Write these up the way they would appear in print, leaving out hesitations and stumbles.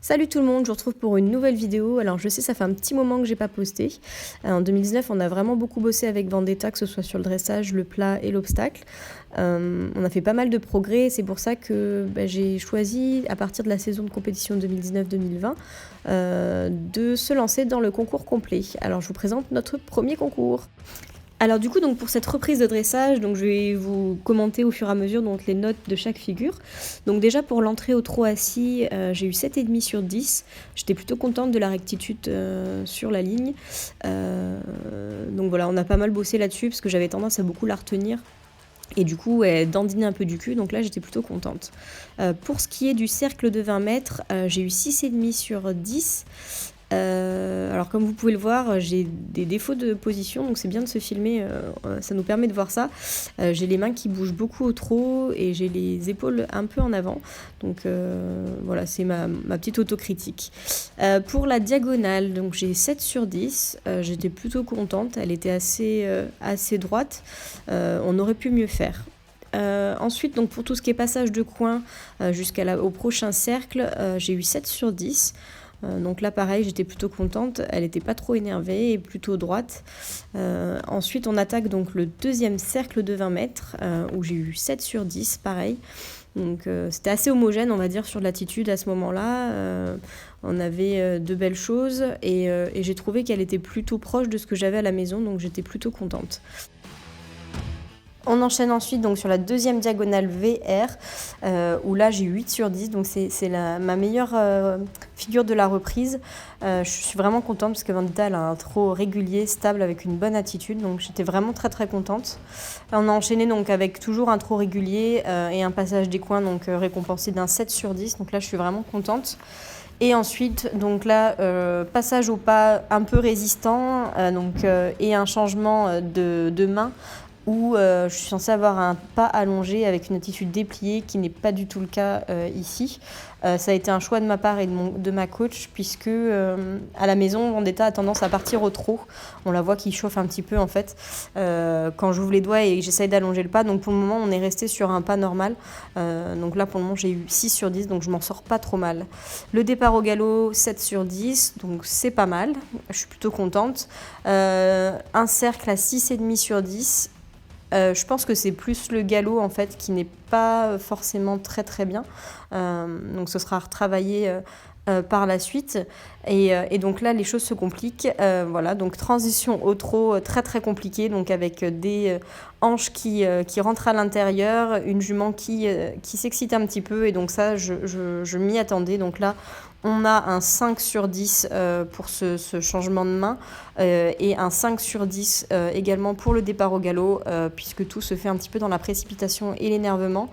Salut tout le monde, je vous retrouve pour une nouvelle vidéo. Alors je sais, ça fait un petit moment que j'ai pas posté. En 2019, on a vraiment beaucoup bossé avec Vendetta, que ce soit sur le dressage, le plat et l'obstacle. On a fait pas mal de progrès, c'est pour ça que j'ai choisi, à partir de la saison de compétition 2019-2020, de se lancer dans le concours complet. Alors je vous présente notre premier concours. Alors du coup, donc pour cette reprise de dressage, donc je vais vous commenter au fur et à mesure donc les notes de chaque figure. Donc déjà pour l'entrée au trot assis, j'ai eu 7,5 sur 10. J'étais plutôt contente de la rectitude sur la ligne. Donc voilà, on a pas mal bossé là-dessus parce que j'avais tendance à beaucoup la retenir. Et du coup, elle dandinait un peu du cul, donc là j'étais plutôt contente. Pour ce qui est du cercle de 20 mètres, j'ai eu 6,5 sur 10. Alors comme vous pouvez le voir, j'ai des défauts de position, donc c'est bien de se filmer, ça nous permet de voir ça. J'ai les mains qui bougent beaucoup au trot et j'ai les épaules un peu en avant, donc voilà, c'est ma petite autocritique. Pour la diagonale, donc j'ai 7 sur 10, j'étais plutôt contente, elle était assez droite, on aurait pu mieux faire. Ensuite, donc pour tout ce qui est passage de coin jusqu'au prochain cercle, j'ai eu 7 sur 10. Donc là pareil, j'étais plutôt contente, elle n'était pas trop énervée et plutôt droite. Ensuite on attaque donc le deuxième cercle de 20 mètres où j'ai eu 7 sur 10, pareil. Donc c'était assez homogène on va dire sur l'attitude à ce moment-là. On avait de belles choses et j'ai trouvé qu'elle était plutôt proche de ce que j'avais à la maison, donc j'étais plutôt contente. On enchaîne ensuite donc sur la deuxième diagonale VR, où là j'ai 8 sur 10, donc c'est ma meilleure figure de la reprise. Je suis vraiment contente parce que Vendetta elle a un trot régulier, stable, avec une bonne attitude, donc j'étais vraiment très très contente. On a enchaîné donc avec toujours un trot régulier et un passage des coins donc récompensé d'un 7 sur 10, donc là je suis vraiment contente. Et ensuite, donc là, passage au pas un peu résistant et un changement de main où je suis censée avoir un pas allongé avec une attitude dépliée qui n'est pas du tout le cas ici. Ça a été un choix de ma part et de ma coach puisque à la maison, Vendetta a tendance à partir au trot. On la voit qui chauffe un petit peu en fait quand j'ouvre les doigts et j'essaye d'allonger le pas. Donc pour le moment, on est resté sur un pas normal. Donc là, pour le moment, j'ai eu 6 sur 10, donc je m'en sors pas trop mal. Le départ au galop, 7 sur 10, donc c'est pas mal. Je suis plutôt contente. Un cercle à 6,5 sur 10. Je pense que c'est plus le galop en fait qui n'est pas forcément très très bien, donc ce sera retravaillé par la suite et donc là les choses se compliquent, voilà, donc transition au trot très très compliqué, donc avec des hanches qui rentrent à l'intérieur, une jument qui s'excite un petit peu et donc ça je m'y attendais, donc là on a un 5 sur 10 pour ce changement de main et un 5 sur 10 également pour le départ au galop puisque tout se fait un petit peu dans la précipitation et l'énervement.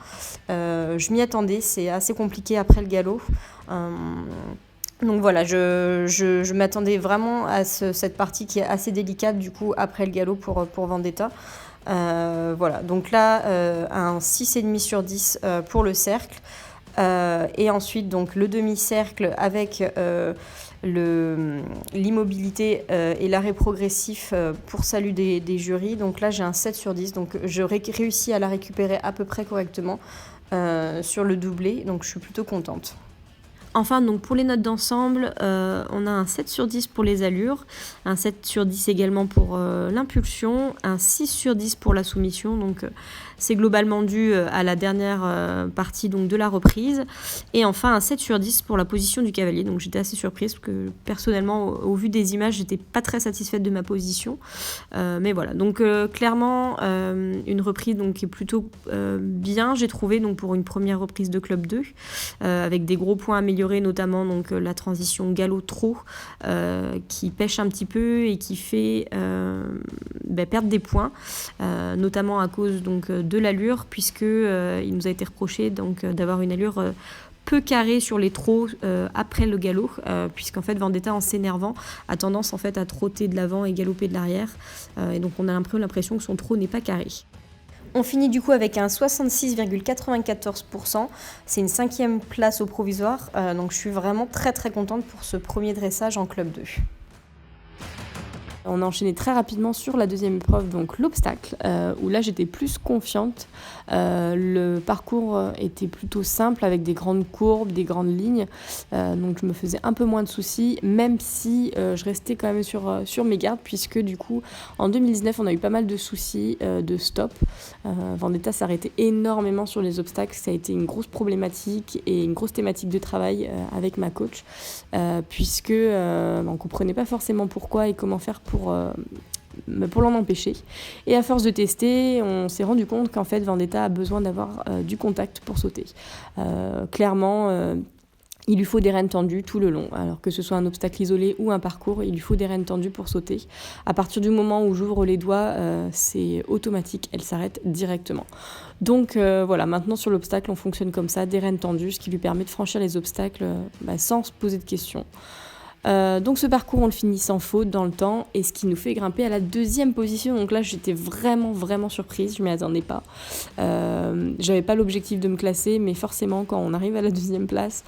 Je m'y attendais, c'est assez compliqué après le galop. Donc voilà, je m'attendais vraiment à cette partie qui est assez délicate du coup après le galop pour Vendetta. Voilà, donc là un 6,5 sur 10 pour le cercle. Et ensuite donc le demi-cercle avec l'immobilité et l'arrêt progressif pour salut des jurys. Donc là j'ai un 7 sur 10, donc j'aurais réussi à la récupérer à peu près correctement sur le doublé, donc je suis plutôt contente. Enfin, donc pour les notes d'ensemble, on a un 7 sur 10 pour les allures, un 7 sur 10 également pour l'impulsion, un 6 sur 10 pour la soumission, donc c'est globalement dû à la dernière partie donc, de la reprise, et enfin un 7 sur 10 pour la position du cavalier, donc j'étais assez surprise parce que personnellement au vu des images j'étais pas très satisfaite de ma position, mais voilà, donc clairement une reprise donc, qui est plutôt bien, j'ai trouvé, donc pour une première reprise de Club 2, avec des gros points améliorés, notamment donc, la transition galop-trot qui pêche un petit peu et qui fait perdre des points, notamment à cause donc, de l'allure, puisque il nous a été reproché donc, d'avoir une allure peu carrée sur les trots après le galop, puisqu'en fait Vendetta en s'énervant a tendance en fait à trotter de l'avant et galoper de l'arrière, et donc on a l'impression que son trot n'est pas carré. On finit du coup avec un 66,94%, c'est une 5e place au provisoire, donc je suis vraiment très très contente pour ce premier dressage en Club 2. On a enchaîné très rapidement sur la deuxième épreuve, donc l'obstacle, où là j'étais plus confiante. Le parcours était plutôt simple avec des grandes courbes, des grandes lignes, donc je me faisais un peu moins de soucis, même si je restais quand même sur mes gardes, puisque du coup en 2019 on a eu pas mal de soucis de stop. Vendetta s'arrêtait énormément sur les obstacles, ça a été une grosse problématique et une grosse thématique de travail avec ma coach, puisque on comprenait pas forcément pourquoi et comment faire pour l'en empêcher. Et à force de tester, on s'est rendu compte qu'en fait Vendetta a besoin d'avoir du contact pour sauter. Clairement, il lui faut des rênes tendues tout le long. Alors que ce soit un obstacle isolé ou un parcours, il lui faut des rênes tendues pour sauter. À partir du moment où j'ouvre les doigts, c'est automatique, elle s'arrête directement. Donc voilà, maintenant sur l'obstacle, on fonctionne comme ça, des rênes tendues, ce qui lui permet de franchir les obstacles sans se poser de questions. Donc ce parcours on le finit sans faute dans le temps, et ce qui nous fait grimper à la deuxième position. Donc là j'étais vraiment surprise, je m'y attendais pas. J'avais pas l'objectif de me classer, mais forcément quand on arrive à la deuxième place,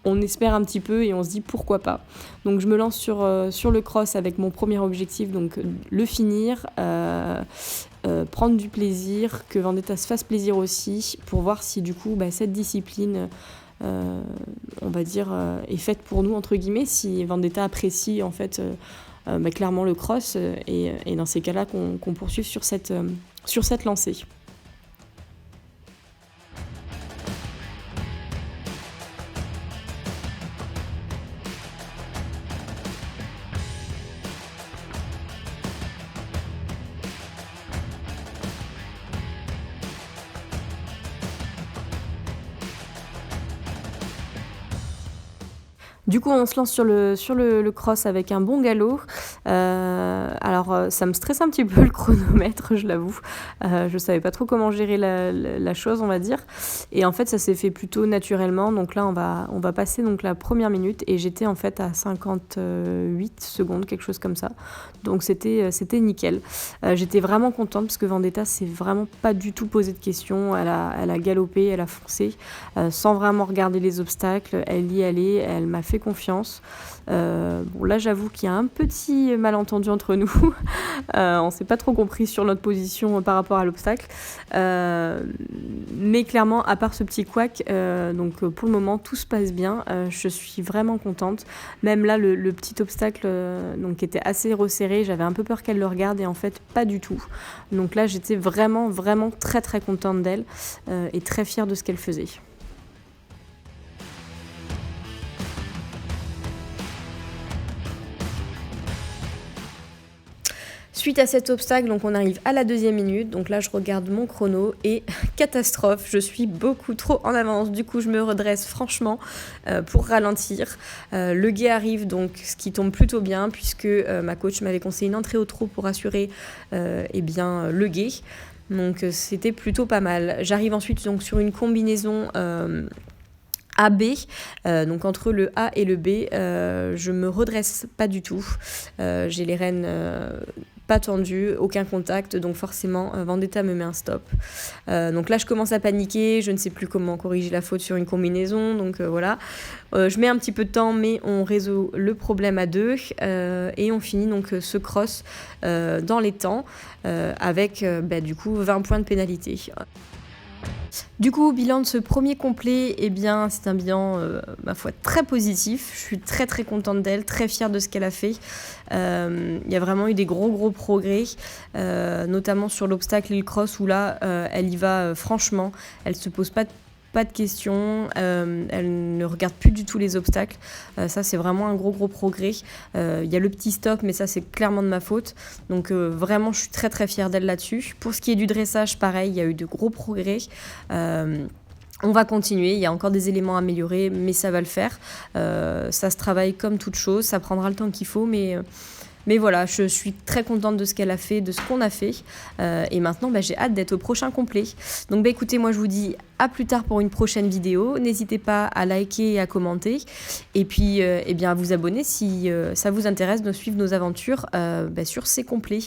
on espère un petit peu et on se dit pourquoi pas. Donc je me lance sur le cross avec mon premier objectif, donc le finir, prendre du plaisir, que Vendetta se fasse plaisir aussi, pour voir si du coup cette discipline on va dire est faite pour nous entre guillemets, si Vendetta apprécie en fait clairement le cross, et dans ces cas-là qu'on poursuive sur cette lancée. Du coup, on se lance sur le cross avec un bon galop. Alors, ça me stresse un petit peu le chronomètre, je l'avoue. Je savais pas trop comment gérer la chose, on va dire. Et en fait, ça s'est fait plutôt naturellement. Donc là, on va passer donc la première minute, et j'étais en fait à 58 secondes, quelque chose comme ça. Donc c'était nickel. J'étais vraiment contente parce que Vendetta s'est vraiment pas du tout posé de questions. Elle a galopé, elle a foncé, sans vraiment regarder les obstacles. Elle y allait, elle m'a fait confiance. Bon, là j'avoue qu'il y a un petit malentendu entre nous. On s'est pas trop compris sur notre position par rapport à l'obstacle, mais clairement à part ce petit couac, donc pour le moment tout se passe bien. Je suis vraiment contente. Même là le petit obstacle donc qui était assez resserré, j'avais un peu peur qu'elle le regarde, et en fait pas du tout. Donc là j'étais vraiment très contente d'elle, et très fière de ce qu'elle faisait. Suite à cet obstacle, donc on arrive à la deuxième minute. Donc là, je regarde mon chrono et catastrophe, je suis beaucoup trop en avance. Du coup, je me redresse franchement pour ralentir. Le guet arrive, donc ce qui tombe plutôt bien, puisque ma coach m'avait conseillé une entrée au trot pour assurer le guet. Donc c'était plutôt pas mal. J'arrive ensuite donc sur une combinaison AB, donc entre le A et le B, je me redresse pas du tout. J'ai les rênes pas tendues, aucun contact, donc forcément Vendetta me met un stop. Donc là je commence à paniquer, je ne sais plus comment corriger la faute sur une combinaison, donc voilà. Je mets un petit peu de temps, mais on résout le problème à deux, et on finit donc ce cross dans les temps, avec du coup 20 points de pénalité. Du coup, bilan de ce premier complet, c'est un bilan, ma foi, très positif. Je suis très contente d'elle, très fière de ce qu'elle a fait. Il y a vraiment eu des gros progrès, notamment sur l'obstacle et le cross, où là, elle y va franchement. Elle se pose pas de questions, elle ne regarde plus du tout les obstacles. Ça, c'est vraiment un gros progrès. Il y a le petit stop, mais ça, c'est clairement de ma faute. Donc vraiment, je suis très fière d'elle là-dessus. Pour ce qui est du dressage, pareil, il y a eu de gros progrès. On va continuer, il y a encore des éléments à améliorer, mais ça va le faire. Ça se travaille comme toute chose, ça prendra le temps qu'il faut, mais voilà, je suis très contente de ce qu'elle a fait, de ce qu'on a fait. Et maintenant, j'ai hâte d'être au prochain complet. Donc écoutez, moi je vous dis à plus tard pour une prochaine vidéo. N'hésitez pas à liker et à commenter. Et puis à vous abonner si ça vous intéresse de suivre nos aventures sur ces complets.